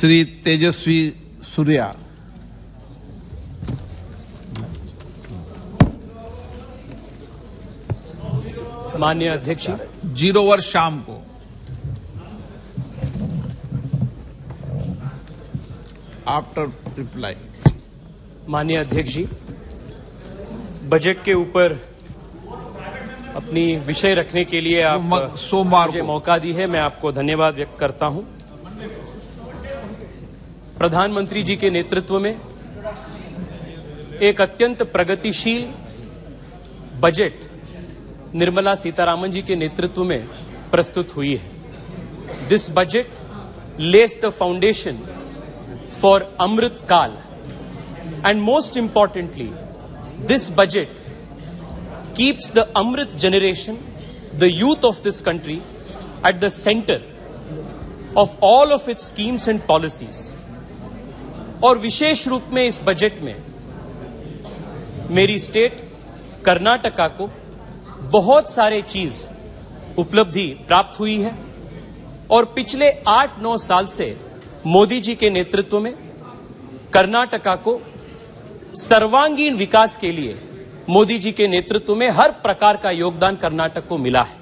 श्री तेजस्वी सूर्या। माननीय अध्यक्ष, 0 वर्ष शाम को। After reply. माननीय अध्यक्ष जी, बजट के ऊपर अपनी विषय रखने के लिए आप सोमवार मुझे को मौका दी है, मैं आपको धन्यवाद व्यक्त करता हूं। प्रधानमंत्री जी के नेतृत्व में एक अत्यंत प्रगतिशील बजट निर्मला सीतारामन जी के नेतृत्व में प्रस्तुत हुई है। This budget lays the foundation for Amrit Kaal and most importantly this budget keeps the Amrit generation, the youth of this country, at the center of all of its schemes and policies. और विशेष रूप में इस बजट में मेरी state Karnataka को बहुत सारे चीज उपलब्धि प्राप्त हुई है और पिछले 8-9 साल से मोदी जी के नेतृत्व में कर्नाटका को सर्वांगीण विकास के लिए मोदी जी के नेतृत्व में हर प्रकार का योगदान कर्नाटक को मिला है।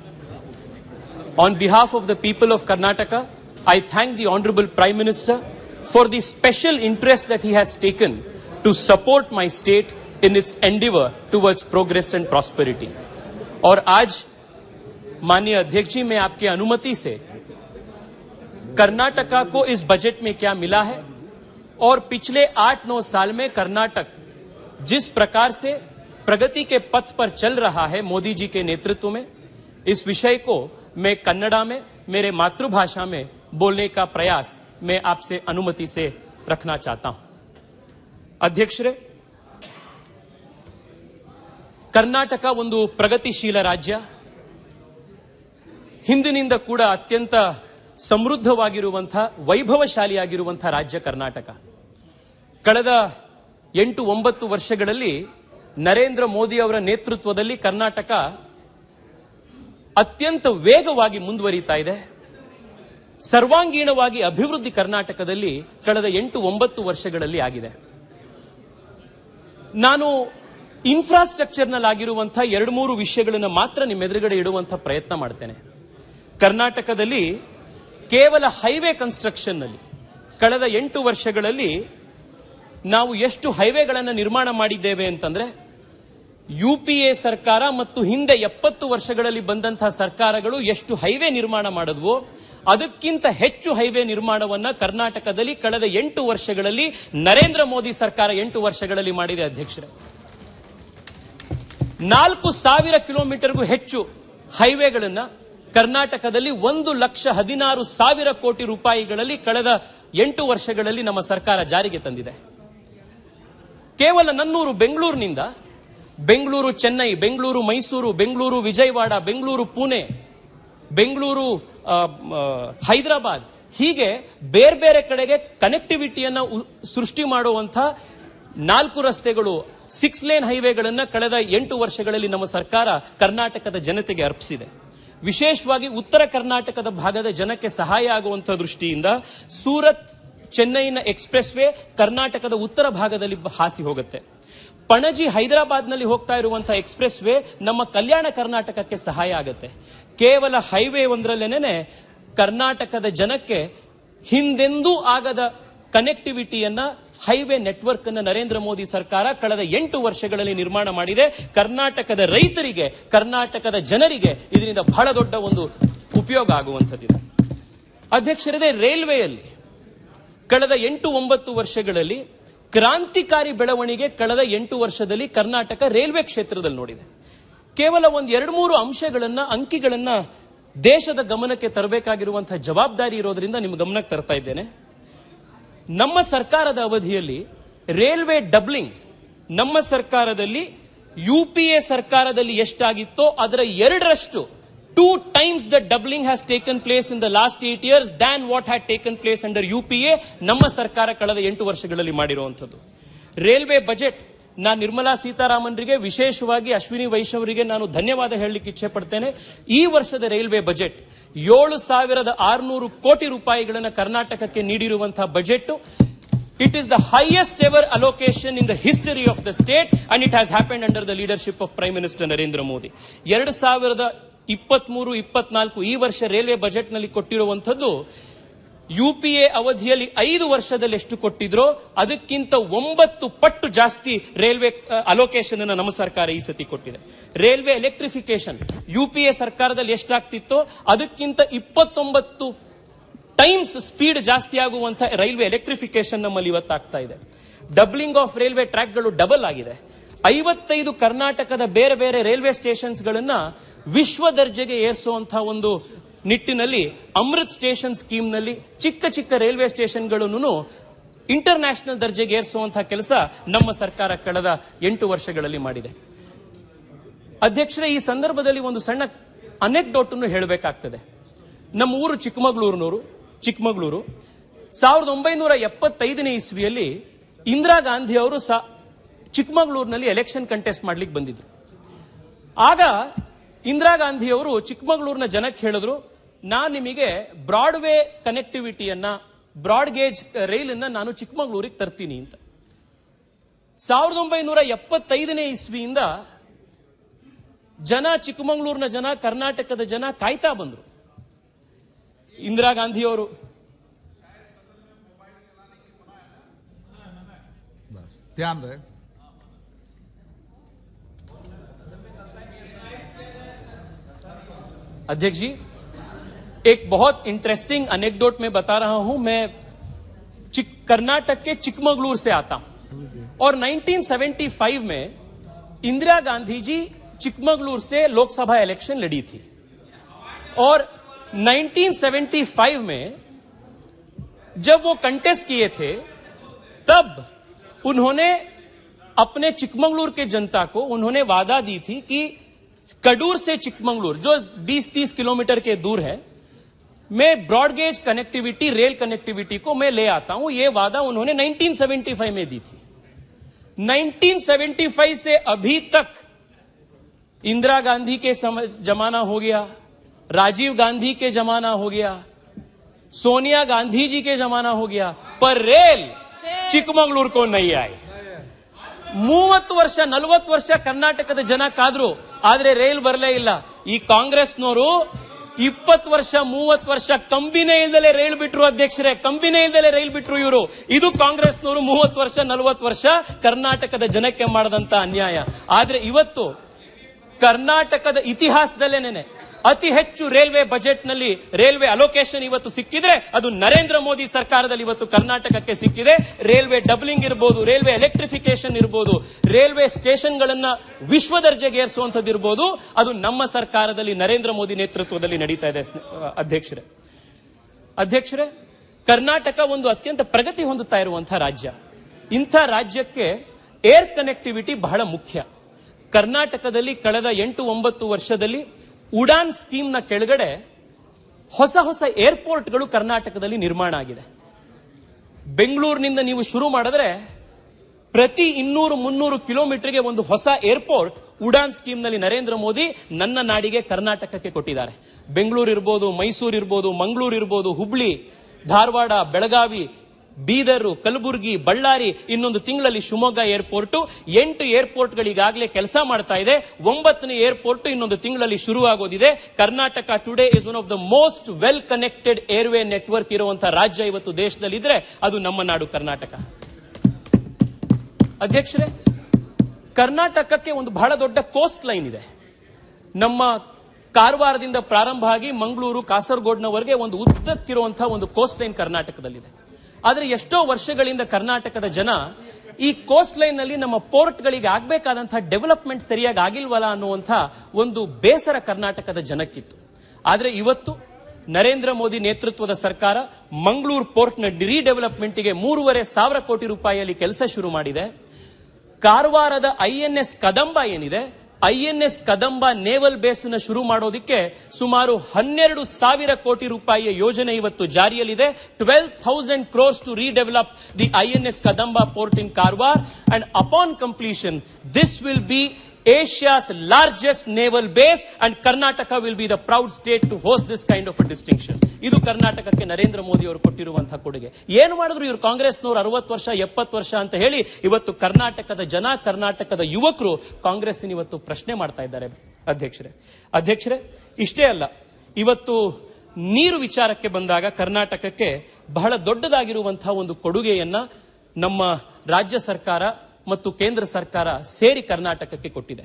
On behalf of the people of Karnataka, I thank the honourable prime minister for the special interest that he has taken to support my state in its endeavour towards progress and prosperity. और आज माननीय अध्यक्ष जी, मैं आपकी अनुमति से कर्नाटका को इस बजट में क्या मिला है और पिछले 8-9 साल में कर्नाटक जिस प्रकार से प्रगति के पथ पर चल रहा है मोदी जी के नेतृत्व में, इस विषय को मैं कन्नड़ा में, मेरे मातृभाषा में बोलने का प्रयास मैं आपसे अनुमति से रखना चाहता हूं। अध्यक्षरे, कर्नाटಕ ಒಂದು ಪ್ರಗತಿಶೀಲ ರಾಜ್ಯ, ಹಿಂದಿನಿಂದ ಕೂಡ ಅತ್ಯಂತ ಸಮೃದ್ಧವಾಗಿರುವಂತಹ ವೈಭವಶಾಲಿಯಾಗಿರುವಂತಹ ರಾಜ್ಯ ಕರ್ನಾಟಕ. ಕಳೆದ 8-9 ವರ್ಷಗಳಲ್ಲಿ ನರೇಂದ್ರ ಮೋದಿ ಅವರ ನೇತೃತ್ವದಲ್ಲಿ ಕರ್ನಾಟಕ ಅತ್ಯಂತ ವೇಗವಾಗಿ ಮುಂದುವರಿತಾ ಇದೆ. ಸರ್ವಾಂಗೀಣವಾಗಿ ಅಭಿವೃದ್ಧಿ ಕರ್ನಾಟಕದಲ್ಲಿ ಕಳೆದ 8-9 ವರ್ಷಗಳಲ್ಲಿ ಆಗಿದೆ. ನಾನು ಇನ್ಫ್ರಾಸ್ಟ್ರಕ್ಚರ್ನಲ್ಲಾಗಿರುವಂತಹ 2-3 ವಿಷಯಗಳನ್ನು ಮಾತ್ರ ನಿಮ್ಮ ಎದುರುಗಡೆ ಇಡುವಂತಹ ಪ್ರಯತ್ನ ಮಾಡ್ತೇನೆ. ಕರ್ನಾಟಕದಲ್ಲಿ ಕೇವಲ ಹೈವೇ ಕನ್ಸ್ಟ್ರಕ್ಷನ್ ನಲ್ಲಿ ಕಳೆದ 8 ವರ್ಷಗಳಲ್ಲಿ ನಾವು ಎಷ್ಟು ಹೈವೇಗಳನ್ನು ನಿರ್ಮಾಣ ಮಾಡಿದ್ದೇವೆ ಅಂತಂದ್ರೆ, ಯುಪಿಎ ಸರ್ಕಾರ ಮತ್ತು ಹಿಂದೆ 70 ವರ್ಷಗಳಲ್ಲಿ ಬಂದಂತಹ ಸರ್ಕಾರಗಳು ಎಷ್ಟು ಹೈವೇ ನಿರ್ಮಾಣ ಮಾಡಿದ್ವೋ ಅದಕ್ಕಿಂತ ಹೆಚ್ಚು ಹೈವೇ ನಿರ್ಮಾಣವನ್ನ ಕರ್ನಾಟಕದಲ್ಲಿ ಕಳೆದ 8 ವರ್ಷಗಳಲ್ಲಿ ನರೇಂದ್ರ ಮೋದಿ ಸರ್ಕಾರ 8 ವರ್ಷಗಳಲ್ಲಿ ಮಾಡಿದೆ. ಅಧ್ಯಕ್ಷರೇ, 4,000 ಕಿಲೋಮೀಟರ್ಗೂ ಹೆಚ್ಚು ಹೈವೇಗಳನ್ನ ಕರ್ನಾಟಕದಲ್ಲಿ 1,16,000 ಕೋಟಿ ರೂಪಾಯಿಗಳಲ್ಲಿ ಕಳೆದ 8 ವರ್ಷಗಳಲ್ಲಿ ನಮ್ಮ ಸರ್ಕಾರ ಜಾರಿಗೆ ತಂದಿದೆ. ಕೇವಲ ನನ್ನೂರು ಬೆಂಗಳೂರಿನಿಂದ ಬೆಂಗಳೂರು ಚೆನ್ನೈ, ಬೆಂಗಳೂರು ಮೈಸೂರು, ಬೆಂಗಳೂರು ವಿಜಯವಾಡ, ಬೆಂಗಳೂರು ಪುಣೆ, ಬೆಂಗಳೂರು ಹೈದರಾಬಾದ್, ಹೀಗೆ ಬೇರೆ ಬೇರೆ ಕಡೆಗೆ ಕನೆಕ್ಟಿವಿಟಿಯನ್ನ ಸೃಷ್ಟಿ ಮಾಡುವಂತಹ 4 ರಸ್ತೆಗಳು, 6 ಲೇನ್ ಹೈವೇಗಳನ್ನ ಕಳೆದ 8 ವರ್ಷಗಳಲ್ಲಿ ನಮ್ಮ ಸರ್ಕಾರ ಕರ್ನಾಟಕದ ಜನತೆಗೆ ಅರ್ಪಿಸಿದೆ. ವಿಶೇಷವಾಗಿ ಉತ್ತರ ಕರ್ನಾಟಕದ ಭಾಗದ ಜನಕ್ಕೆ ಸಹಾಯ ಆಗುವಂತಹ ದೃಷ್ಟಿಯಿಂದ ಸೂರತ್ ಚೆನ್ನೈನ ಎಕ್ಸ್ಪ್ರೆಸ್ ವೇ ಕರ್ನಾಟಕದ ಉತ್ತರ ಭಾಗದಲ್ಲಿ ಹಾಸಿ ಹೋಗುತ್ತೆ. ಪಣಜಿ ಹೈದರಾಬಾದ್ನಲ್ಲಿ ಹೋಗ್ತಾ ಇರುವಂತಹ ಎಕ್ಸ್ಪ್ರೆಸ್ ವೇ ನಮ್ಮ ಕಲ್ಯಾಣ ಕರ್ನಾಟಕಕ್ಕೆ ಸಹಾಯ ಆಗುತ್ತೆ. ಕೇವಲ ಹೈವೇ ಒಂದರಲ್ಲೇನೆ ಕರ್ನಾಟಕದ ಜನಕ್ಕೆ ಹಿಂದೆಂದೂ ಆಗದ ಕನೆಕ್ಟಿವಿಟಿಯನ್ನ, ಹೈವೇ ನೆಟ್ವರ್ಕ್ ಅನ್ನು ನರೇಂದ್ರ ಮೋದಿ ಸರ್ಕಾರ ಕಳೆದ 8 ವರ್ಷಗಳಲ್ಲಿ ನಿರ್ಮಾಣ ಮಾಡಿದೆ. ಕರ್ನಾಟಕದ ರೈತರಿಗೆ, ಕರ್ನಾಟಕದ ಜನರಿಗೆ ಇದರಿಂದ ಬಹಳ ದೊಡ್ಡ ಒಂದು ಉಪಯೋಗ ಆಗುವಂಥದ್ದಿದೆ. ಅಧ್ಯಕ್ಷರೇ, ರೈಲ್ವೆಯಲ್ಲಿ ಕಳೆದ 8-9 ವರ್ಷಗಳಲ್ಲಿ ಕ್ರಾಂತಿಕಾರಿ ಬೆಳವಣಿಗೆ ಕಳೆದ 8 ವರ್ಷದಲ್ಲಿ ಕರ್ನಾಟಕ ರೈಲ್ವೆ ಕ್ಷೇತ್ರದಲ್ಲಿ ನೋಡಿದೆ. ಕೇವಲ 1-2-3 ಅಂಶಗಳನ್ನ, ಅಂಕಿಗಳನ್ನ ದೇಶದ ಗಮನಕ್ಕೆ ತರಬೇಕಾಗಿರುವಂತಹ ಜವಾಬ್ದಾರಿ ಇರೋದ್ರಿಂದ ನಿಮ್ಮ ಗಮನಕ್ಕೆ ತರ್ತಾ ಇದ್ದೇನೆ. ನಮ್ಮ ಸರ್ಕಾರದ ಅವಧಿಯಲ್ಲಿ ರೈಲ್ವೆ ಡಬ್ಲಿಂಗ್ ನಮ್ಮ ಸರ್ಕಾರದಲ್ಲಿ ಯುಪಿಎ ಸರ್ಕಾರದಲ್ಲಿ ಎಷ್ಟಾಗಿತ್ತೋ ಅದರ 2ರಷ್ಟು, 2 times the doubling has taken place in the last 8 years than what had taken place under UPA ನಮ್ಮ ಸರ್ಕಾರ ಕಳೆದ 8 ವರ್ಷಗಳಲ್ಲಿ ಮಾಡಿರುವಂಥದ್ದು. ರೈಲ್ವೆ ಬಜೆಟ್ ನಾನು ನಿರ್ಮಲಾ ಸೀತಾರಾಮನ್ರಿಗೆ, ವಿಶೇಷವಾಗಿ ಅಶ್ವಿನಿ ವೈಷ್ಣವರಿಗೆ ನಾನು ಧನ್ಯವಾದ ಹೇಳಲಿಕ್ಕೆ ಇಚ್ಛೆ ಪಡ್ತೇನೆ. ಈ ವರ್ಷದ ರೈಲ್ವೆ ಬಜೆಟ್ 7,600 ಕೋಟಿ ರೂಪಾಯಿಗಳನ್ನು ಕರ್ನಾಟಕಕ್ಕೆ ನೀಡಿರುವಂತಹ budget. It is the highest ever allocation in the history of the state and it has happened under the leadership of Prime Minister Narendra Modi. 2023-24 ಈ ವರ್ಷ ರೈಲ್ವೆ ಬಜೆಟ್ ನಲ್ಲಿ ಕೊಟ್ಟಿರುವಂತದ್ದು ಯುಪಿಎ ಅವಧಿಯಲ್ಲಿ 5 ವರ್ಷದಲ್ಲಿ ಎಷ್ಟು ಕೊಟ್ಟಿದ್ರೋ ಅದಕ್ಕಿಂತ 9 ಪಟ್ಟು ಜಾಸ್ತಿ ರೈಲ್ವೆ ಅಲೋಕೇಶನ್ ಅನ್ನು ನಮ್ಮ ಸರ್ಕಾರ ಈ ಸತಿ ಕೊಟ್ಟಿದೆ. ರೈಲ್ವೆ ಎಲೆಕ್ಟ್ರಿಫಿಕೇಶನ್ ಯುಪಿಎ ಸರ್ಕಾರದಲ್ಲಿ ಎಷ್ಟಾಗ್ತಿತ್ತೋ ಅದಕ್ಕಿಂತ 29 ಟೈಮ್ಸ್ ಸ್ಪೀಡ್ ಜಾಸ್ತಿ ಆಗುವಂತ ರೈಲ್ವೆ ಎಲೆಕ್ಟ್ರಿಫಿಕೇಶನ್ ನಮ್ಮಲ್ಲಿ ಇವತ್ತಾಗ್ತಾ ಇದೆ. ಡಬ್ಲಿಂಗ್ ಆಫ್ ರೈಲ್ವೆ ಟ್ರ್ಯಾಕ್ಗಳು ಡಬಲ್ ಆಗಿದೆ. 55 ಕರ್ನಾಟಕದ ಬೇರೆ ಬೇರೆ ರೈಲ್ವೆ ಸ್ಟೇಷನ್ಸ್ ಗಳನ್ನ ವಿಶ್ವ ದರ್ಜೆಗೆ ಏರಿಸುವಂತಹ ಒಂದು ನಿಟ್ಟಿನಲ್ಲಿ ಅಮೃತ್ ಸ್ಟೇಷನ್ ಸ್ಕೀಮ್ ನಲ್ಲಿ ಚಿಕ್ಕ ಚಿಕ್ಕ ರೈಲ್ವೆ ಸ್ಟೇಷನ್ಗಳನ್ನು ಇಂಟರ್ ನ್ಯಾಷನಲ್ ದರ್ಜೆಗೆ ಏರಿಸುವಂತಹ ಕೆಲಸ ನಮ್ಮ ಸರ್ಕಾರ ಕಳೆದ 8 ವರ್ಷಗಳಲ್ಲಿ ಮಾಡಿದೆ. ಅಧ್ಯಕ್ಷರೇ, ಈ ಸಂದರ್ಭದಲ್ಲಿ ಒಂದು ಸಣ್ಣ ಅನೆಕ್ಡೋಟ್ ಅನ್ನು ಹೇಳಬೇಕಾಗ್ತದೆ. ನಮ್ಮ ಊರು ಚಿಕ್ಕಮಗಳೂರು 1975ನೇ ಇಸ್ವಿಯಲ್ಲಿ ಇಂದಿರಾ ಗಾಂಧಿ ಅವರು ಚಿಕ್ಕಮಗಳೂರಿನಲ್ಲಿ ಎಲೆಕ್ಷನ್ ಕಂಟೆಸ್ಟ್ ಮಾಡ್ಲಿಕ್ಕೆ ಬಂದಿದ್ರು. ಆಗ ಇಂದಿರಾ ಗಾಂಧಿ ಅವರು ಚಿಕ್ಕಮಗಳೂರಿನ ಜನಕ್ಕೆ ಹೇಳಿದ್ರು, ನಾನು ನಿಮಗೆ ಬ್ರಾಡ್ವೇ ಕನೆಕ್ಟಿವಿಟಿಯನ್ನ, ಬ್ರಾಡ್ ಗೇಜ್ ರೈಲನ್ನ ನಾನು ಚಿಕ್ಕಮಗಳೂರಿಗೆ ತರ್ತೀನಿ ಅಂತ. 1975ನೇ ಇಸ್ವಿಯಿಂದ ಚಿಕ್ಕಮಗಳೂರಿನ ಜನ, ಕರ್ನಾಟಕದ ಜನ ಕಾಯ್ತಾ ಬಂದ್ರು. ಇಂದಿರಾ ಗಾಂಧಿ ಅವರು ध्यान रहे. अध्यक्ष जी, एक बहुत इंटरेस्टिंग एनेक्डोट में बता रहा हूं. मैं कर्नाटक के चिकमगलूर से आता हूं और 1975 में इंदिरा गांधी जी चिकमगलूर से लोकसभा इलेक्शन लड़ी थी और 1975 में जब वो कंटेस्ट किए थे तब उन्होंने अपने चिकमगलूर के जनता को उन्होंने वादा दी थी कि कडूर से चिकमगलूर जो 20-30 किलोमीटर के दूर है, मैं ब्रॉडगेज कनेक्टिविटी, रेल कनेक्टिविटी को मैं ले आता हूं. यह वादा उन्होंने 1975 में दी थी. 1975 से अभी तक इंदिरा गांधी के जमाना हो गया, राजीव गांधी के जमाना हो गया, सोनिया गांधी जी के जमाना हो गया, पर रेल ಚಿಕ್ಕಮಗಳೂರು को नहीं आई. 30 ವರ್ಷ 40 ವರ್ಷ ಕರ್ನಾಟಕದ ಜನ ಕಾದ್ರು, ಆದ್ರೆ ರೈಲ್ ಬರಲೇ ಇಲ್ಲ. ಈ ಕಾಂಗ್ರೆಸ್ನವರು 20 ವರ್ಷ 30 ವರ್ಷ ಕಂಬಿನೇ ಇಲ್ದಲೆ ರೈಲ್ ಬಿಟ್ರು. ಅಧ್ಯಕ್ಷರೇ, ಕಂಬಿನೇ ಇಲ್ದಲೆ ರೈಲ್ ಬಿಟ್ರು ಇವರು. ಇದು ಕಾಂಗ್ರೆಸ್ನವರು 30 ವರ್ಷ 40 ವರ್ಷ ಕರ್ನಾಟಕದ ಜನಕ್ಕೆ ಮಾಡದಂತ ಅನ್ಯಾಯ. ಆದ್ರೆ ಇವತ್ತು ಕರ್ನಾಟಕದ ಇತಿಹಾಸದಲ್ಲೇನೆ ಅತಿ ಹೆಚ್ಚು ರೈಲ್ವೆ ಬಜೆಟ್ ನಲ್ಲಿ ರೈಲ್ವೆ ಅಲೋಕೇಶನ್ ಇವತ್ತು ಸಿಕ್ಕಿದ್ರೆ ಅದು ನರೇಂದ್ರ ಮೋದಿ ಸರ್ಕಾರದಲ್ಲಿ ಇವತ್ತು ಕರ್ನಾಟಕಕ್ಕೆ ಸಿಕ್ಕಿದೆ. ರೈಲ್ವೆ ಡಬ್ಲಿಂಗ್ ಇರಬಹುದು, ರೈಲ್ವೆ ಎಲೆಕ್ಟ್ರಿಫಿಕೇಶನ್ ಇರಬಹುದು, ರೈಲ್ವೆ ಸ್ಟೇಷನ್ ಗಳನ್ನ ವಿಶ್ವ ದರ್ಜೆಗೆ ಏರಿಸುವಂತದ್ದು ಇರಬಹುದು, ಅದು ನಮ್ಮ ಸರ್ಕಾರದಲ್ಲಿ ನರೇಂದ್ರ ಮೋದಿ ನೇತೃತ್ವದಲ್ಲಿ ನಡೀತಾ ಇದೆ. ಅಧ್ಯಕ್ಷರೇ, ಕರ್ನಾಟಕ ಒಂದು ಅತ್ಯಂತ ಪ್ರಗತಿ ಹೊಂದುತ್ತಾ ಇರುವಂತಹ ರಾಜ್ಯ. ಇಂಥ ರಾಜ್ಯಕ್ಕೆ ಏರ್ ಕನೆಕ್ಟಿವಿಟಿ ಬಹಳ ಮುಖ್ಯ. ಕರ್ನಾಟಕದಲ್ಲಿ ಕಳೆದ 8-9 ವರ್ಷದಲ್ಲಿ ಉಡಾನ್ ಸ್ಕೀಮ್ ನ ಕೆಳಗಡೆ ಹೊಸ ಹೊಸ ಏರ್ಪೋರ್ಟ್ಗಳು ಕರ್ನಾಟಕದಲ್ಲಿ ನಿರ್ಮಾಣ ಆಗಿದೆ. ಬೆಂಗಳೂರಿನಿಂದ ನೀವು ಶುರು ಮಾಡಿದ್ರೆ ಪ್ರತಿ 200-300 ಕಿಲೋಮೀಟರ್ಗೆ ಒಂದು ಹೊಸ ಏರ್ಪೋರ್ಟ್ ಉಡಾನ್ ಸ್ಕೀಮ್ ನಲ್ಲಿ ನರೇಂದ್ರ ಮೋದಿ ನನ್ನ ನಾಡಿಗೆ ಕರ್ನಾಟಕಕ್ಕೆ ಕೊಟ್ಟಿದ್ದಾರೆ. ಬೆಂಗಳೂರು ಇರಬಹುದು, ಮೈಸೂರು ಇರಬಹುದು, ಮಂಗಳೂರು ಇರಬಹುದು, ಹುಬ್ಳಿ, ಧಾರವಾಡ, ಬೆಳಗಾವಿ, ಬೀದರ್, ಕಲಬುರಗಿ, ಬಳ್ಳಾರಿ, ಇನ್ನೊಂದು ತಿಂಗಳಲ್ಲಿ ಶಿವಮೊಗ್ಗ ಏರ್ಪೋರ್ಟ್, 8 ಏರ್ಪೋರ್ಟ್ಗಳು ಈಗಾಗಲೇ ಕೆಲಸ ಮಾಡ್ತಾ ಇದೆ. 9ನೇ ಏರ್ಪೋರ್ಟ್ ಇನ್ನೊಂದು ತಿಂಗಳಲ್ಲಿ ಶುರುವಾಗೋದಿದೆ. Karnataka today is one of the most well connected airway network ಇರುವಂತಹ ರಾಜ್ಯ ಇವತ್ತು ದೇಶದಲ್ಲಿ ಇದ್ರೆ ಅದು ನಮ್ಮ ನಾಡು ಕರ್ನಾಟಕ. ಅಧ್ಯಕ್ಷರೇ, ಕರ್ನಾಟಕಕ್ಕೆ ಒಂದು ಬಹಳ ದೊಡ್ಡ ಕೋಸ್ಟ್ ಲೈನ್ ಇದೆ. ನಮ್ಮ ಕಾರವಾರದಿಂದ ಪ್ರಾರಂಭ ಆಗಿ ಮಂಗಳೂರು, ಕಾಸರಗೋಡ್ನವರೆಗೆ ಒಂದು ಉದ್ದಕ್ಕಿರುವಂತಹ ಒಂದು ಕೋಸ್ಟ್ ಲೈನ್ ಕರ್ನಾಟಕದಲ್ಲಿದೆ. ಆದರೆ ಎಷ್ಟೋ ವರ್ಷಗಳಿಂದ ಕರ್ನಾಟಕದ ಜನ ಈ ಕೋಸ್ಟ್ ಲೈನ್ ನಲ್ಲಿ ನಮ್ಮ ಪೋರ್ಟ್ ಗಳಿಗೆ ಆಗಬೇಕಾದಂತಹ ಡೆವಲಪ್ಮೆಂಟ್ ಸರಿಯಾಗಿ ಆಗಿಲ್ವಲ್ಲ ಅನ್ನುವಂಥ ಒಂದು ಬೇಸರ ಕರ್ನಾಟಕದ ಜನಕ್ಕಿತ್ತು. ಆದರೆ ಇವತ್ತು ನರೇಂದ್ರ ಮೋದಿ ನೇತೃತ್ವದ ಸರ್ಕಾರ ಮಂಗಳೂರು ಪೋರ್ಟ್ ನ ರೀಡೆವಲಪ್ಮೆಂಟ್ಗೆ 3,500 ಕೋಟಿ ರೂಪಾಯಿಯಲ್ಲಿ ಕೆಲಸ ಶುರು ಮಾಡಿದೆ. ಕಾರವಾರದ INS ಕದಂಬ ಏನಿದೆ INS ಕದಂಬ ನೇವಲ್ ಬೇಸ್ ನ ಶುರು ಮಾಡೋದಕ್ಕೆ ಸುಮಾರು 12,000 ಕೋಟಿ ರೂಪಾಯಿಯ ಯೋಜನೆ ಇವತ್ತು ಜಾರಿಯಲ್ಲಿದೆ. 12,000 crores to redevelop the INS Kadamba port in Karwar, and upon completion this will be Asia's largest naval base, and Karnataka will be the proud state to host this kind of a distinction. ಇದು ಕರ್ನಾಟಕಕ್ಕೆ ನರೇಂದ್ರ ಮೋದಿ ಅವರು ಕೊಟ್ಟಿರುವಂತಹ ಕೊಡುಗೆ. ಏನು ಮಾಡಿದ್ರು ಇವರು ಕಾಂಗ್ರೆಸ್ನವರು 60 ವರ್ಷ 70 ವರ್ಷ ಅಂತ ಹೇಳಿ ಇವತ್ತು ಕರ್ನಾಟಕದ ಜನ, ಕರ್ನಾಟಕದ ಯುವಕರು ಕಾಂಗ್ರೆಸ್ಸಿನ ಇವತ್ತು ಪ್ರಶ್ನೆ ಮಾಡ್ತಾ ಇದ್ದಾರೆ. ಅಧ್ಯಕ್ಷರೇ ಇಷ್ಟೇ ಅಲ್ಲ, ಇವತ್ತು ನೀರು ವಿಚಾರಕ್ಕೆ ಬಂದಾಗ ಕರ್ನಾಟಕಕ್ಕೆ ಬಹಳ ದೊಡ್ಡದಾಗಿರುವಂತಹ ಒಂದು ಕೊಡುಗೆಯನ್ನ ನಮ್ಮ ರಾಜ್ಯ ಸರ್ಕಾರ ಮತ್ತು ಕೇಂದ್ರ ಸರ್ಕಾರ ಸೇರಿ ಕರ್ನಾಟಕಕ್ಕೆ ಕೊಟ್ಟಿದೆ.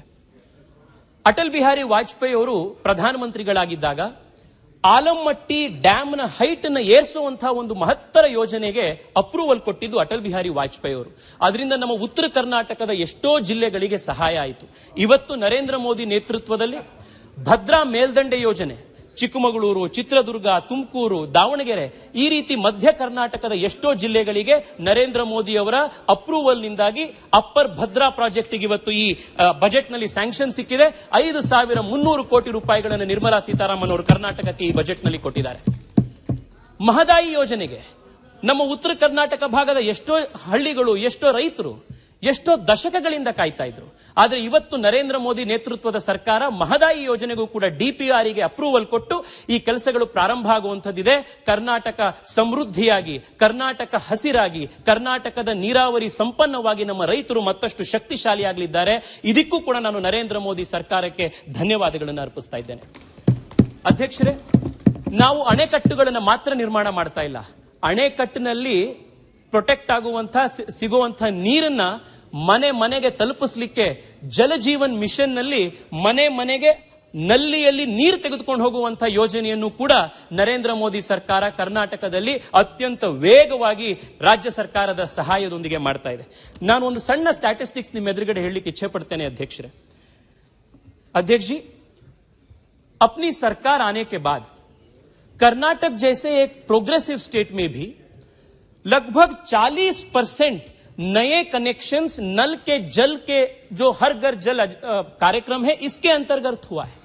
ಅಟಲ್ ಬಿಹಾರಿ ವಾಜಪೇಯಿ ಅವರು ಪ್ರಧಾನಮಂತ್ರಿಗಳಾಗಿದ್ದಾಗ ಆಲಮಟ್ಟಿ ಡ್ಯಾಮ್ನ ಹೈಟ್ ನ ಏರಿಸುವಂತಹ ಒಂದು ಮಹತ್ತರ ಯೋಜನೆಗೆ ಅಪ್ರೂವಲ್ ಕೊಟ್ಟಿದ್ದು ಅಟಲ್ ಬಿಹಾರಿ ವಾಜಪೇಯಿ ಅವರು. ಅದರಿಂದ ನಮ್ಮ ಉತ್ತರ ಕರ್ನಾಟಕದ ಎಷ್ಟೋ ಜಿಲ್ಲೆಗಳಿಗೆ ಸಹಾಯ ಆಯಿತು. ಇವತ್ತು ನರೇಂದ್ರ ಮೋದಿ ನೇತೃತ್ವದಲ್ಲಿ ಭದ್ರಾ ಮೇಲ್ದಂಡೆ ಯೋಜನೆ, ಚಿಕ್ಕಮಗಳೂರು, ಚಿತ್ರದುರ್ಗ, ತುಮಕೂರು, ದಾವಣಗೆರೆ, ಈ ರೀತಿ ಮಧ್ಯ ಕರ್ನಾಟಕದ ಎಷ್ಟೋ ಜಿಲ್ಲೆಗಳಿಗೆ ನರೇಂದ್ರ ಮೋದಿ ಅವರ ಅಪ್ರೂವಲ್ ನಿಂದಾಗಿ ಅಪ್ಪರ್ ಭದ್ರಾ ಪ್ರಾಜೆಕ್ಟ್ ಇವತ್ತು ಈ ಬಜೆಟ್ ನಲ್ಲಿ ಸ್ಯಾಂಕ್ಷನ್ ಸಿಕ್ಕಿದೆ. 5,300 ಕೋಟಿ ರೂಪಾಯಿಗಳನ್ನು ನಿರ್ಮಲಾ ಸೀತಾರಾಮನ್ ಅವರು ಕರ್ನಾಟಕಕ್ಕೆ ಈ ಬಜೆಟ್ ನಲ್ಲಿ ಕೊಟ್ಟಿದ್ದಾರೆ. ಮಹದಾಯಿ ಯೋಜನೆಗೆ ನಮ್ಮ ಉತ್ತರ ಕರ್ನಾಟಕ ಭಾಗದ ಎಷ್ಟೋ ಹಳ್ಳಿಗಳು, ಎಷ್ಟೋ ರೈತರು ಎಷ್ಟೋ ದಶಕಗಳಿಂದ ಕಾಯ್ತಾ ಇದ್ರು. ಆದ್ರೆ ಇವತ್ತು ನರೇಂದ್ರ ಮೋದಿ ನೇತೃತ್ವದ ಸರ್ಕಾರ ಮಹದಾಯಿ ಯೋಜನೆಗೂ ಕೂಡ DPR ಗೆ ಅಪ್ರೂವಲ್ ಕೊಟ್ಟು ಈ ಕೆಲಸಗಳು ಪ್ರಾರಂಭ ಆಗುವಂತದ್ದಿದೆ. ಕರ್ನಾಟಕ ಸಮೃದ್ಧಿಯಾಗಿ, ಕರ್ನಾಟಕ ಹಸಿರಾಗಿ, ಕರ್ನಾಟಕದ ನೀರಾವರಿ ಸಂಪನ್ನವಾಗಿ ನಮ್ಮ ರೈತರು ಮತ್ತಷ್ಟು ಶಕ್ತಿಶಾಲಿಯಾಗಲಿದ್ದಾರೆ. ಇದಕ್ಕೂ ಕೂಡ ನಾನು ನರೇಂದ್ರ ಮೋದಿ ಸರ್ಕಾರಕ್ಕೆ ಧನ್ಯವಾದಗಳನ್ನು ಅರ್ಪಿಸ್ತಾ ಇದ್ದೇನೆ. ಅಧ್ಯಕ್ಷರೇ, ನಾವು ಅಣೆಕಟ್ಟುಗಳನ್ನು ಮಾತ್ರ ನಿರ್ಮಾಣ ಮಾಡ್ತಾ ಇಲ್ಲ, ಅಣೆಕಟ್ಟಿನಲ್ಲಿ ಪ್ರೊಟೆಕ್ಟ್ ಆಗುವಂತಹ ಸಿಗುವಂತಹ ನೀರನ್ನ ಮನೆ ಮನೆಗೆ ತಲುಪಿಸಲಿಕ್ಕೆ ಜಲಜೀವನ್ ಮಿಷನ್ ನಲ್ಲಿ ಮನೆ ಮನೆಗೆ ನಲ್ಲಿಯಲ್ಲಿ ನೀರು ತೆಗೆದುಕೊಂಡು ಹೋಗುವಂತಹ ಯೋಜನೆಯನ್ನು ಕೂಡ ನರೇಂದ್ರ ಮೋದಿ ಸರ್ಕಾರ ಕರ್ನಾಟಕದಲ್ಲಿ ಅತ್ಯಂತ ವೇಗವಾಗಿ ರಾಜ್ಯ ಸರ್ಕಾರದ ಸಹಾಯದೊಂದಿಗೆ ಮಾಡ್ತಾ ಇದೆ. ನಾನು ಒಂದು ಸಣ್ಣ ಸ್ಟ್ಯಾಟಿಸ್ಟಿಕ್ಸ್ ನಿಮ್ಮ ಎದುರುಗಡೆ ಹೇಳಲಿಕ್ಕೆ ಇಚ್ಛೆ ಪಡ್ತೇನೆ ಅಧ್ಯಕ್ಷರೇ. अध्यक्ष जी, अपनी सरकार आने के बाद कर्नाटक जैसे एक प्रोग्रेसिव स्टेट में भी लगभग 40% नए कनेक्शंस नल के जल के जो हर घर जल कार्यक्रम है इसके अंतर्गत हुआ है.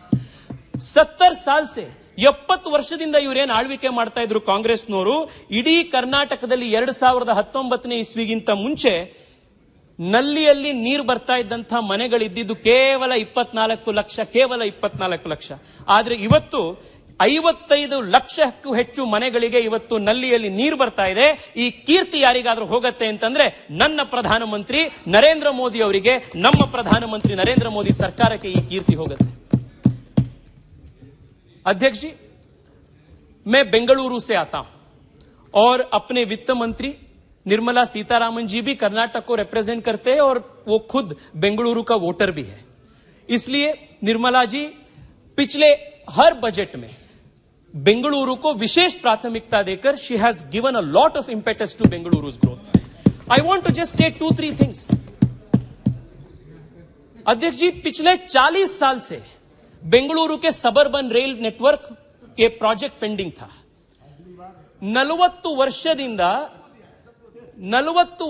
70 साल से 70 ವರ್ಷದಿಂದ ಇವರೇನು ಆಳ್ವಿಕೆ ಮಾಡ್ತಾ ಇದ್ರು ಕಾಂಗ್ರೆಸ್ನವರು, ಇಡೀ ಕರ್ನಾಟಕದಲ್ಲಿ 2019ನೇ ಇಸ್ವಿಗಿಂತ ಮುಂಚೆ ನಲ್ಲಿಯಲ್ಲಿ ನೀರು ಬರ್ತಾ ಇದ್ದಂತಹ ಮನೆಗಳಿದ್ದಿದ್ದು ಕೇವಲ 24 ಲಕ್ಷ. ಆದ್ರೆ ಇವತ್ತು 55 ಲಕ್ಷಕ್ಕೂ ಹೆಚ್ಚು ಮನೆಗಳಿಗೆ ಇವತ್ತು ನಲ್ಲಿಯಲ್ಲಿ ನೀರು ಬರ್ತಾ ಇದೆ. ಈ ಕೀರ್ತಿ ಯಾರಿಗಾದ್ರೂ ಹೋಗತ್ತೆ ಅಂತಂದ್ರೆ ನನ್ನ ಪ್ರಧಾನಮಂತ್ರಿ ನರೇಂದ್ರ ಮೋದಿ ಅವರಿಗೆ, ನಮ್ಮ ಪ್ರಧಾನಮಂತ್ರಿ ನರೇಂದ್ರ ಮೋದಿ ಸರ್ಕಾರಕ್ಕೆ ಈ ಕೀರ್ತಿ ಹೋಗುತ್ತೆ. अध्यक्ष जी, मैं बेंगलुरु से आता हूं और अपने वित्त मंत्री निर्मला सीतारामन जी भी कर्नाटक को रिप्रेजेंट करते हैं और वो खुद बेंगलुरु का वोटर भी है. इसलिए निर्मला जी पिछले हर बजट में बेंगलुरु को विशेष प्राथमिकता देकर she has given a lot of impetus to बेंगलुरु's growth. I want to just state 2-3 things. अध्यक्ष जी, पिछले 40 साल से बेंगलुरु के सबर्बन रेल नेटवर्क के प्रोजेक्ट पेंडिंग था. 40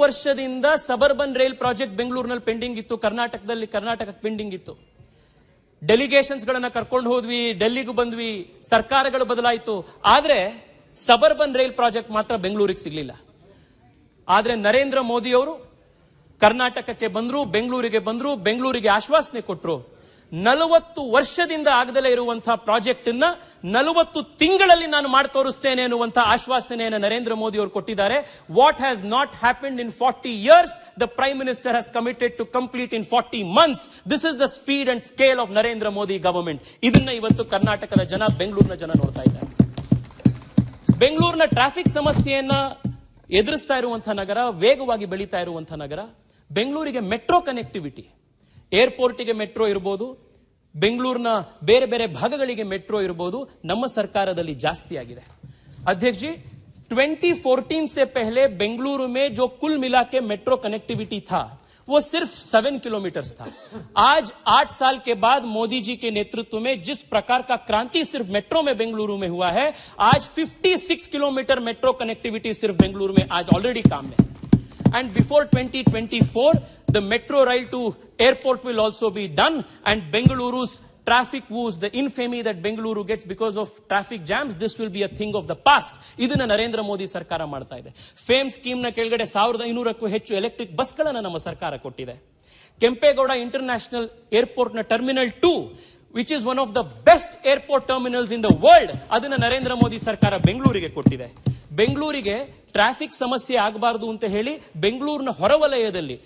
ವರ್ಷದಿಂದ ಸಬರ್ಬನ್ ರೈಲ್ ಪ್ರಾಜೆಕ್ಟ್ ಬೆಂಗಳೂರಿನಲ್ಲಿ ಪೆಂಡಿಂಗ್ ಇತ್ತು, ಕರ್ನಾಟಕಕ್ಕೆ ಪೆಂಡಿಂಗ್ ಇತ್ತು. ಡೆಲಿಗೇಷನ್ಸ್ ಗಳನ್ನ ಕರ್ಕೊಂಡು ಹೋದ್ವಿ, ಡೆಲ್ಲಿಗೂ ಬಂದ್ವಿ, ಸರ್ಕಾರಗಳು ಬದಲಾಯಿತು, ಆದ್ರೆ ಸಬರ್ಬನ್ ರೈಲ್ ಪ್ರಾಜೆಕ್ಟ್ ಮಾತ್ರ ಬೆಂಗಳೂರಿಗೆ ಸಿಗಲಿಲ್ಲ. ಆದ್ರೆ ನರೇಂದ್ರ ಮೋದಿ ಅವರು ಕರ್ನಾಟಕಕ್ಕೆ ಬಂದ್ರು, ಬೆಂಗಳೂರಿಗೆ ಆಶ್ವಾಸನೆ ಕೊಟ್ಟರು. 40 ವರ್ಷದಿಂದ ಆಗದಲ್ಲೇ ಇರುವಂತಹ ಪ್ರಾಜೆಕ್ಟ್ ಅನ್ನ 40 ತಿಂಗಳಲ್ಲಿ ನಾನು ಮಾಡಿ ತೋರಿಸ್ತೇನೆ ಅನ್ನುವಂತಹ ಆಶ್ವಾಸನೆಯನ್ನು ನರೇಂದ್ರ ಮೋದಿ ಅವರು ಕೊಟ್ಟಿದ್ದಾರೆ. What has not happened in 40 years, the prime minister has committed to complete in 40 months. This is the speed and scale of Narendra Modi government. ಇದನ್ನ ಇವತ್ತು ಕರ್ನಾಟಕದ ಜನ, ಬೆಂಗಳೂರಿನ ಜನ ನೋಡ್ತಾ ಇದ್ದಾರೆ. ಬೆಂಗಳೂರಿನ ಟ್ರಾಫಿಕ್ ಸಮಸ್ಯೆಯನ್ನ ಎದುರಿಸ್ತಾ ಇರುವಂತಹ ನಗರ, ವೇಗವಾಗಿ ಬೆಳೀತಾ ಇರುವಂತಹ ನಗರ. ಬೆಂಗಳೂರಿಗೆ ಮೆಟ್ರೋ ಕನೆಕ್ಟಿವಿಟಿ, ಏರ್ಪೋರ್ಟಿಗೆ ಮೆಟ್ರೋ ಇರಬಹುದು, ಬೆಂಗಳೂರಿನ ಬೇರೆ ಬೇರೆ ಭಾಗಗಳಿಗೆ ಮೆಟ್ರೋ ಇರಬಹುದು, ನಮ್ಮ ಸರ್ಕಾರದಲ್ಲಿ ಜಾಸ್ತಿ ಆಗಿದೆ. अध्यक्ष जी, 2014 से पहले बेंगलुरु में जो कुल मिला के मेट्रो कनेक्टिविटी था वो सिर्फ 7 किलोमीटर था. आज 8 साल के बाद मोदी जी के नेतृत्व में जिस प्रकार का क्रांति सिर्फ मेट्रो में बेंगलुरु में हुआ है, आज 56 किलोमीटर मेट्रो कनेक्टिविटी सिर्फ बेंगलुरु में आज ऑलरेडी काम में. and before 2024 the metro rail to airport will also be done, and Bengaluru's traffic woes, the infamy that Bengaluru gets because of traffic jams, this will be a thing of the past. ಇದನ್ನ ನರೇಂದ್ರ ಮೋದಿ ಸರ್ಕಾರ ಮಾಡ್ತಾ ಇದೆ. Fame scheme ನ ಕೆಳಗಡೆ 1500ಕ್ಕೂ ಹೆಚ್ಚು electric ಬಸ್ಗಳನ್ನು ನಮ್ಮ ಸರ್ಕಾರ ಕೊಟ್ಟಿದೆ. ಕೆಂಪೇಗೌಡ ಇಂಟರ್ನ್ಯಾಷನಲ್ ಏರ್ಪೋರ್ಟ್ ನ terminal 2, which is one of the best airport terminals in the world, ಅದನ್ನ ನರೇಂದ್ರ ಮೋದಿ ಸರ್ಕಾರ ಬೆಂಗಳೂರಿಗೆ ಕೊಟ್ಟಿದೆ. ಬೆಂಗಳೂರಿಗೆ ಟ್ರಾಫಿಕ್ ಸಮಸ್ಯೆ ಆಗಬಾರದು ಅಂತ ಹೇಳಿ ಬೆಂಗಳೂರಿನ ಹೊರವಲಯದಲ್ಲಿ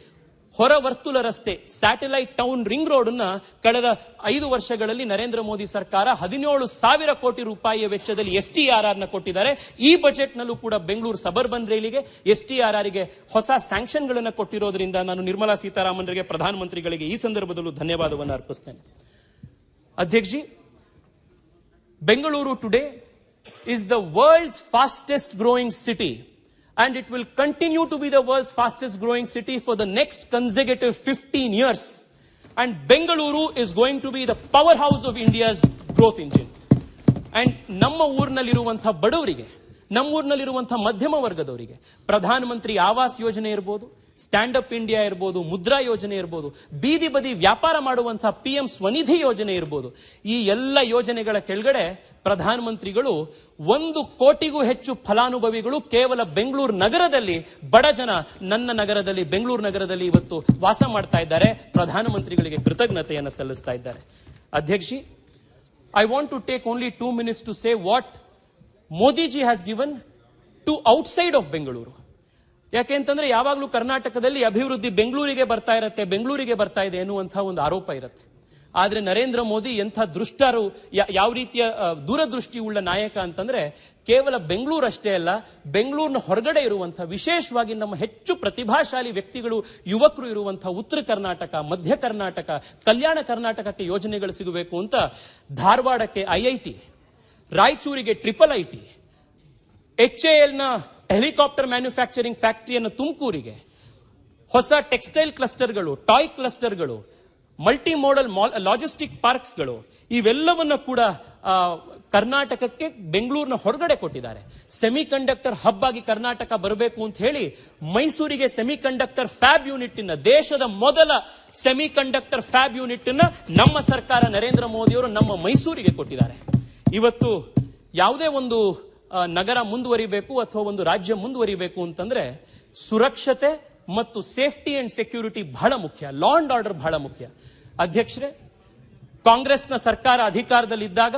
ಹೊರವರ್ತುಲ ರಸ್ತೆ, ಸ್ಯಾಟಲೈಟ್ ಟೌನ್ ರಿಂಗ್ ರೋಡ್ ಅನ್ನ ಕಳೆದ 5 ವರ್ಷಗಳಲ್ಲಿ ನರೇಂದ್ರ ಮೋದಿ ಸರ್ಕಾರ 17,000 ಕೋಟಿ ರೂಪಾಯಿಯ ವೆಚ್ಚದಲ್ಲಿ STRR ನ ಕೊಟ್ಟಿದ್ದಾರೆ. ಈ ಬಜೆಟ್ ನಲ್ಲೂ ಕೂಡ ಬೆಂಗಳೂರು ಸಬರ್ಬನ್ ರೈಲಿಗೆ STRR ಗೆ ಹೊಸ ಸ್ಯಾಂಕ್ಷನ್ ಗಳನ್ನು ಕೊಟ್ಟಿರೋದ್ರಿಂದ ನಾನು ನಿರ್ಮಲಾ ಸೀತಾರಾಮನ್ರಿಗೆ, ಪ್ರಧಾನಮಂತ್ರಿಗಳಿಗೆ ಈ ಸಂದರ್ಭದಲ್ಲೂ ಧನ್ಯವಾದವನ್ನು ಅರ್ಪಿಸ್ತೇನೆ. ಅಧ್ಯಕ್ಷ G, Bengaluru today is the world's fastest growing city, and it will continue to be the world's fastest growing city for the next consecutive 15 years. And Bengaluru is going to be the powerhouse of India's growth engine. And ನಮ್ಮ ಊರಿನಲ್ಲಿರುವಂತಹ ಬಡವರಿಗೆ, ನಮ್ಮ ಊರಿನಲ್ಲಿರುವಂತಹ ಮಧ್ಯಮ ವರ್ಗದವರಿಗೆ ಪ್ರಧಾನಮಂತ್ರಿ ಆವಾಸ್ ಯೋಜನೆ ಇರಬಹುದು, stand up India ಇರಬಹುದು, ಮುದ್ರಾ ಯೋಜನೆ ಇರಬಹುದು, ಬೀದಿ ಬದಿ ವ್ಯಾಪಾರ ಮಾಡುವಂತಹ PM ಸ್ವನಿಧಿ ಯೋಜನೆ ಇರಬಹುದು, ಈ ಎಲ್ಲ ಯೋಜನೆಗಳ ಕೆಳಗಡೆ ಪ್ರಧಾನಮಂತ್ರಿಗಳು 1 ಕೋಟಿಗೂ ಹೆಚ್ಚು ಫಲಾನುಭವಿಗಳು ಕೇವಲ ಬೆಂಗಳೂರು ನಗರದಲ್ಲಿ, ಬಡ ಜನ ನನ್ನ ನಗರದಲ್ಲಿ, ಬೆಂಗಳೂರು ನಗರದಲ್ಲಿ ಇವತ್ತು ವಾಸ ಮಾಡ್ತಾ ಇದ್ದಾರೆ. ಪ್ರಧಾನಮಂತ್ರಿಗಳಿಗೆ ಕೃತಜ್ಞತೆಯನ್ನು ಸಲ್ಲಿಸ್ತಾ ಇದ್ದಾರೆ. ಅಧ್ಯಕ್ಷ, I want to take only 2 minutes to say what Modi ji has given to outside of Bengaluru. ಯಾಕೆಂತಂದ್ರೆ ಯಾವಾಗಲೂ ಕರ್ನಾಟಕದಲ್ಲಿ ಅಭಿವೃದ್ಧಿ ಬೆಂಗಳೂರಿಗೆ ಬರ್ತಾ ಇರುತ್ತೆ, ಬೆಂಗಳೂರಿಗೆ ಬರ್ತಾ ಇದೆ ಎನ್ನುವಂತಹ ಒಂದು ಆರೋಪ ಇರುತ್ತೆ. ಆದ್ರೆ ನರೇಂದ್ರ ಮೋದಿ ಎಂಥ ದೃಷ್ಟರು, ಯಾವ ರೀತಿಯ ದೂರದೃಷ್ಟಿ ಉಳ್ಳ ನಾಯಕ ಅಂತಂದ್ರೆ ಕೇವಲ ಬೆಂಗಳೂರು ಅಷ್ಟೇ ಅಲ್ಲ, ಬೆಂಗಳೂರಿನ ಹೊರಗಡೆ ಇರುವಂತಹ, ವಿಶೇಷವಾಗಿ ನಮ್ಮ ಹೆಚ್ಚು ಪ್ರತಿಭಾಶಾಲಿ ವ್ಯಕ್ತಿಗಳು, ಯುವಕರು ಇರುವಂತಹ ಉತ್ತರ ಕರ್ನಾಟಕ, ಮಧ್ಯ ಕರ್ನಾಟಕ, ಕಲ್ಯಾಣ ಕರ್ನಾಟಕಕ್ಕೆ ಯೋಜನೆಗಳು ಸಿಗಬೇಕು ಅಂತ ಧಾರವಾಡಕ್ಕೆ IIT, ರಾಯಚೂರಿಗೆ IIIT, HAL ನ ಹೆಲಿಕಾಪ್ಟರ್ ಮ್ಯಾನುಫ್ಯಾಕ್ಚರಿಂಗ್ ಫ್ಯಾಕ್ಟರಿಯನ್ನು ತುಮಕೂರಿಗೆ, ಹೊಸ ಟೆಕ್ಸ್ಟೈಲ್ ಕ್ಲಸ್ಟರ್ಗಳು, ಟಾಯ್ ಕ್ಲಸ್ಟರ್ಗಳು, ಮಲ್ಟಿ ಮೋಡಲ್ ಲಾಜಿಸ್ಟಿಕ್ ಪಾರ್ಕ್ಸ್ಗಳು, ಇವೆಲ್ಲವನ್ನ ಕೂಡ ಕರ್ನಾಟಕಕ್ಕೆ ಬೆಂಗಳೂರಿನ ಹೊರಗಡೆ ಕೊಟ್ಟಿದ್ದಾರೆ. ಸೆಮಿ ಕಂಡಕ್ಟರ್ ಹಬ್ ಆಗಿ ಕರ್ನಾಟಕ ಬರಬೇಕು ಅಂತ ಹೇಳಿ ಮೈಸೂರಿಗೆ ಸೆಮಿ ಕಂಡಕ್ಟರ್ ಫ್ಯಾಬ್ ಯೂನಿಟ್ ಅನ್ನ, ದೇಶದ ಮೊದಲ ಸೆಮಿ ಕಂಡಕ್ಟರ್ ಫ್ಯಾಬ್ ಯೂನಿಟ್ ಅನ್ನ ನಮ್ಮ ಸರ್ಕಾರ, ನರೇಂದ್ರ ಮೋದಿಯವರು ನಮ್ಮ ಮೈಸೂರಿಗೆ ಕೊಟ್ಟಿದ್ದಾರೆ. ಇವತ್ತು ಯಾವುದೇ ಒಂದು ನಗರ ಮುಂದುವರಿಬೇಕು ಅಥವಾ ಒಂದು ರಾಜ್ಯ ಮುಂದುವರಿಬೇಕು ಅಂತಂದ್ರೆ ಸುರಕ್ಷತೆ ಮತ್ತು ಸೇಫ್ಟಿ ಅಂಡ್ ಸೆಕ್ಯೂರಿಟಿ ಬಹಳ ಮುಖ್ಯ, ಲಾ ಅಂಡ್ ಆರ್ಡರ್ ಬಹಳ ಮುಖ್ಯ. ಅಧ್ಯಕ್ಷರೇ, ಕಾಂಗ್ರೆಸ್ನ ಸರ್ಕಾರ ಅಧಿಕಾರದಲ್ಲಿದ್ದಾಗ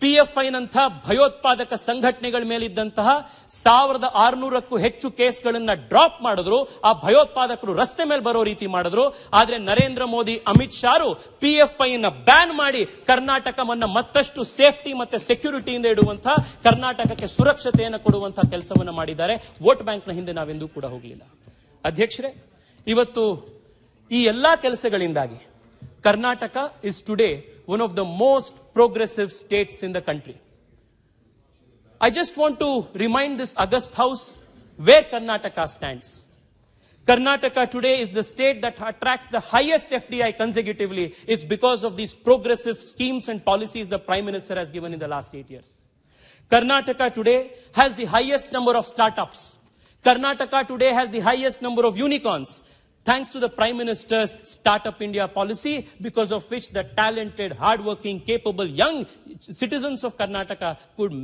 PFI ನಂಥ ಭಯೋತ್ಪಾದಕ ಸಂಘಟನೆಗಳ ಮೇಲಿದ್ದಂತಹ 1600ಕ್ಕೂ ಹೆಚ್ಚು ಕೇಸ್ಗಳನ್ನ ಡ್ರಾಪ್ ಮಾಡಿದ್ರು. ಆ ಭಯೋತ್ಪಾದಕರು ರಸ್ತೆ ಮೇಲೆ ಬರೋ ರೀತಿ ಮಾಡಿದ್ರು. ಆದ್ರೆ ನರೇಂದ್ರ ಮೋದಿ, ಅಮಿತ್ ಶಾರು PFI ನ ಬ್ಯಾನ್ ಮಾಡಿ ಕರ್ನಾಟಕವನ್ನ ಮತ್ತಷ್ಟು ಸೇಫ್ಟಿ ಮತ್ತೆ ಸೆಕ್ಯೂರಿಟಿಯಿಂದ ಇಡುವಂತಹ, ಕರ್ನಾಟಕಕ್ಕೆ ಸುರಕ್ಷತೆಯನ್ನು ಕೊಡುವಂತಹ ಕೆಲಸವನ್ನ ಮಾಡಿದ್ದಾರೆ. ವೋಟ್ ಬ್ಯಾಂಕ್ ನ ಹಿಂದೆ ನಾವೆಂದೂ ಕೂಡ ಹೋಗಲಿಲ್ಲ. ಅಧ್ಯಕ್ಷರೇ, ಇವತ್ತು ಈ ಎಲ್ಲಾ ಕೆಲಸಗಳಿಂದಾಗಿ Karnataka is today one of the most progressive states in the country. I just want to remind this august house where Karnataka stands. Karnataka today is the state that attracts the highest FDI consecutively. It's because of these progressive schemes and policies the Prime Minister has given in the last 8 years. Karnataka today has the highest number of startups. Karnataka today has the highest number of unicorns, thanks to the Prime Minister's Startup India policy, because of which the talented, hardworking, capable young citizens of Karnataka could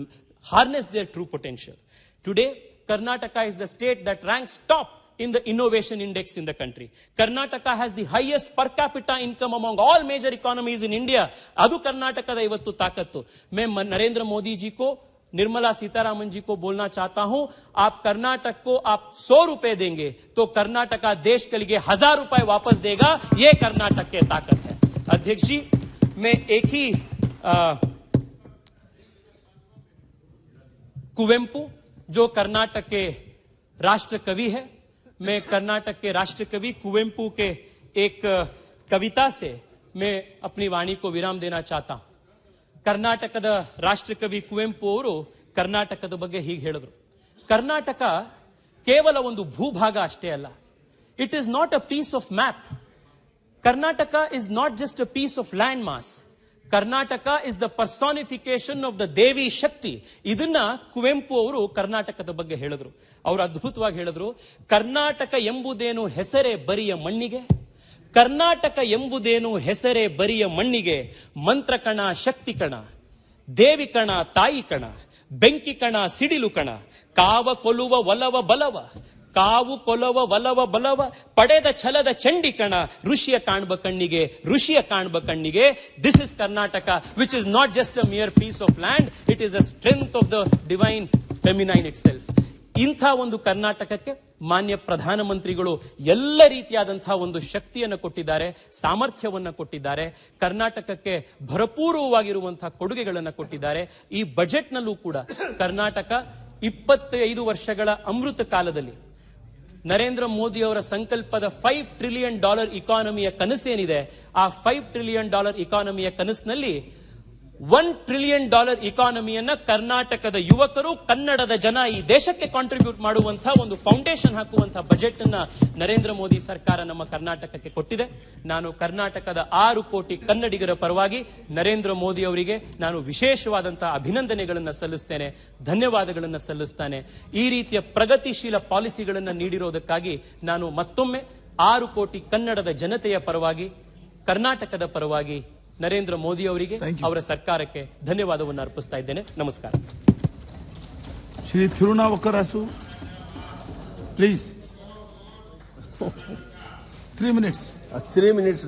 harness their true potential. Today, Karnataka is the state that ranks top in the innovation index in the country. Karnataka has the highest per capita income among all major economies in India. Adu Karnataka da ivattu taakattu. Main Narendra Modi ji ko, Nirmala Sitharaman जी को बोलना चाहता हूं, आप कर्नाटक को आप 100 रुपए देंगे तो कर्नाटका देश के लिए 1000 रुपए वापस देगा. ये कर्नाटक की ताकत है. अध्यक्ष जी, मैं एक ही कुवेंपु जो कर्नाटक के राष्ट्र कवि है, मैं कर्नाटक के राष्ट्र कवि कुवेंपु के एक कविता से मैं अपनी वाणी को विराम देना चाहता हूं. ಕರ್ನಾಟಕದ ರಾಷ್ಟ್ರಕವಿ ಕುವೆಂಪು ಅವರು ಕರ್ನಾಟಕದ ಬಗ್ಗೆ ಹೀಗೆ ಹೇಳಿದ್ರು: ಕರ್ನಾಟಕ ಕೇವಲ ಒಂದು ಭೂಭಾಗ ಅಷ್ಟೇ ಅಲ್ಲ. It is not a piece of map. Karnataka is not just a piece of land mass. Karnataka is the personification of the Devi Shakti. ಇದನ್ನ ಕುವೆಂಪು ಅವರು ಕರ್ನಾಟಕದ ಬಗ್ಗೆ ಹೇಳಿದ್ರು. ಅವರು ಅದ್ಭುತವಾಗಿ ಹೇಳಿದ್ರು, ಕರ್ನಾಟಕ ಎಂಬುದೇನು ಹೆಸರೇ ಬರಿಯ ಮಣ್ಣಿಗೆ, ಕರ್ನಾಟಕ ಎಂಬುದೇನು ಹೆಸರೇ ಬರಿಯ ಮಣ್ಣಿಗೆ, ಮಂತ್ರ ಕಣ ಶಕ್ತಿ ಕಣ, ದೇವಿ ಕಣ ತಾಯಿ ಕಣ, ಬೆಂಕಿ ಕಣ ಸಿಡಿಲು ಕಣ, ಕಾವ ಕೊಲುವ ಒಲವ ಬಲವ, ಕಾವು ಕೊಲವ ಒಲವ ಬಲವ, ಪಡೆದ ಛಲದ ಚಂಡಿ ಕಣ, ಋಷಿಯ ಕಾಣ್ಬ ಕಣ್ಣಿಗೆ, ಋಷಿಯ ಕಾಣ್ಬ ಕಣ್ಣಿಗೆ. This is Karnataka, which is not just a mere piece of land, it is a strength of the divine feminine itself. ಇಂಥ ಒಂದು ಕರ್ನಾಟಕಕ್ಕೆ ಮಾನ್ಯ ಪ್ರಧಾನಮಂತ್ರಿಗಳು ಎಲ್ಲ ರೀತಿಯಾದಂತಹ ಒಂದು ಶಕ್ತಿಯನ್ನು ಕೊಟ್ಟಿದ್ದಾರೆ, ಸಾಮರ್ಥ್ಯವನ್ನು ಕೊಟ್ಟಿದ್ದಾರೆ, ಕರ್ನಾಟಕಕ್ಕೆ ಭರಪೂರ್ವವಾಗಿರುವಂತಹ ಕೊಡುಗೆಗಳನ್ನು ಕೊಟ್ಟಿದ್ದಾರೆ. ಈ ಬಜೆಟ್ನಲ್ಲೂ ಕೂಡ ಕರ್ನಾಟಕ 25 ವರ್ಷಗಳ ಅಮೃತ ಕಾಲದಲ್ಲಿ ನರೇಂದ್ರ ಮೋದಿ ಅವರ ಸಂಕಲ್ಪದ $5 ಟ್ರಿಲಿಯನ್ ಇಕಾನಮಿಯ ಕನಸೇನಿದೆ, ಆ $5 ಟ್ರಿಲಿಯನ್ ಇಕಾನಮಿಯ ಕನಸಿನಲ್ಲಿ $1 ಟ್ರಿಲಿಯನ್ ಇಕಾನಮಿಯನ್ನ ಕರ್ನಾಟಕದ ಯುವಕರು, ಕನ್ನಡದ ಜನ ಈ ದೇಶಕ್ಕೆ ಕಾಂಟ್ರಿಬ್ಯೂಟ್ ಮಾಡುವಂತಹ ಒಂದು ಫೌಂಡೇಶನ್ ಹಾಕುವಂತಹ ಬಜೆಟ್ ಅನ್ನ ನರೇಂದ್ರ ಮೋದಿ ಸರ್ಕಾರ ನಮ್ಮ ಕರ್ನಾಟಕಕ್ಕೆ ಕೊಟ್ಟಿದೆ. ನಾನು ಕರ್ನಾಟಕದ 6 ಕೋಟಿ ಕನ್ನಡಿಗರ ಪರವಾಗಿ ನರೇಂದ್ರ ಮೋದಿ ಅವರಿಗೆ ನಾನು ವಿಶೇಷವಾದಂತಹ ಅಭಿನಂದನೆಗಳನ್ನು ಸಲ್ಲಿಸ್ತೇನೆ, ಧನ್ಯವಾದಗಳನ್ನು ಸಲ್ಲಿಸ್ತೇನೆ. ಈ ರೀತಿಯ ಪ್ರಗತಿಶೀಲ ಪಾಲಿಸಿಗಳನ್ನು ನೀಡಿರೋದಕ್ಕಾಗಿ ನಾನು ಮತ್ತೊಮ್ಮೆ 6 ಕೋಟಿ ಕನ್ನಡದ ಜನತೆಯ ಪರವಾಗಿ, ಕರ್ನಾಟಕದ ಪರವಾಗಿ ನರೇಂದ್ರ ಮೋದಿ ಅವರಿಗೆ, ಅವರ ಸರ್ಕಾರಕ್ಕೆ ಧನ್ಯವಾದವನ್ನು ಅರ್ಪಿಸ್ತಾ ಇದ್ದೇನೆ. ನಮಸ್ಕಾರ. Shri Thirunavukkarasu, please 3 minutes. 3 minutes.